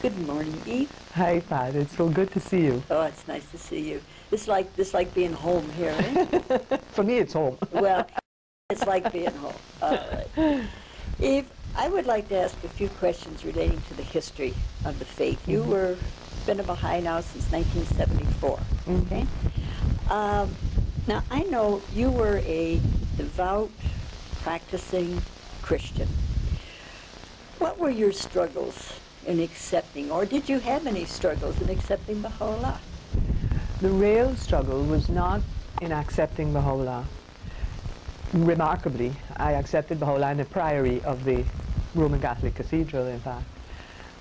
Good morning, Eve. Hi, Pat. It's so good to see you. Oh, it's nice to see you. It's like being home here, eh? For me, it's home. Well, it's like being home. All right. Eve, I would like to ask a few questions relating to the history of the faith. You were been a Baha'i now since 1974. Okay. Now I know you were a devout, practicing Christian. What were your struggles in accepting, or did you have any struggles in accepting Baha'u'llah? The real struggle was not in accepting Baha'u'llah. Remarkably, I accepted Baha'u'llah in the priory of the Roman Catholic Cathedral, in fact.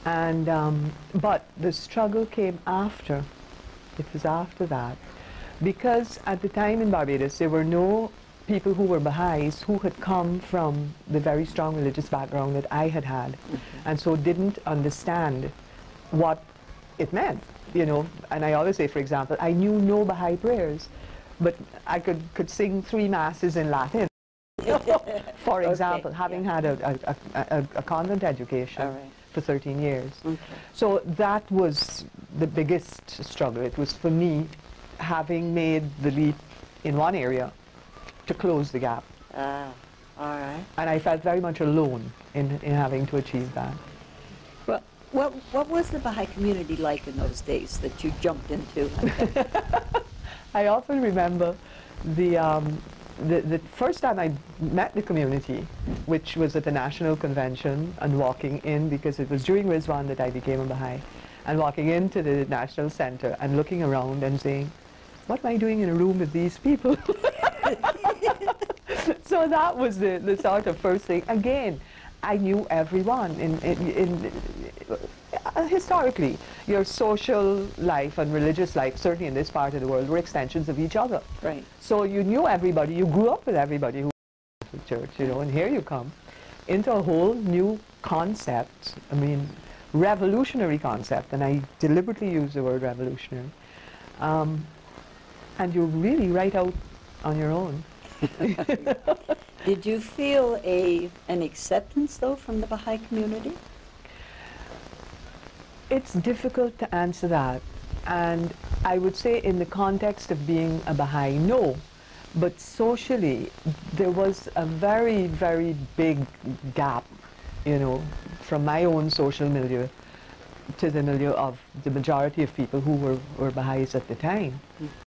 And, but the struggle came after. It was after that. Because at the time in Barbados, there were no people who were Baha'is who had come from the very strong religious background that I had had, and so didn't understand what it meant, you know. And I always say, for example, I knew no Baha'i prayers, but I could sing 3 masses in Latin, for example, having had a convent education for 13 years. So that was the biggest struggle. It was for me, having made the leap in one area, to close the gap. All right. And I felt very much alone in having to achieve that. Well, what was the Baha'i community like in those days that you jumped into? I often remember the first time I met the community, which was at the National Convention, and walking in, because it was during Rizwan that I became a Baha'i, and walking into the National Center and looking around and saying, what am I doing in a room with these people? So that was the sort of first thing. Again, I knew everyone. Historically, your social life and religious life, certainly in this part of the world, were extensions of each other. Right. So you knew everybody. You grew up with everybody who was at church, you know, and here you come into a whole new concept. I mean, revolutionary concept, and I deliberately use the word revolutionary. And you're really right out on your own. Did you feel an acceptance, though, from the Baha'i community? It's difficult to answer that. And I would say in the context of being a Baha'i, no. But socially, there was a very, very big gap, you know, from my own social milieu to the milieu of the majority of people who were Baha'is at the time.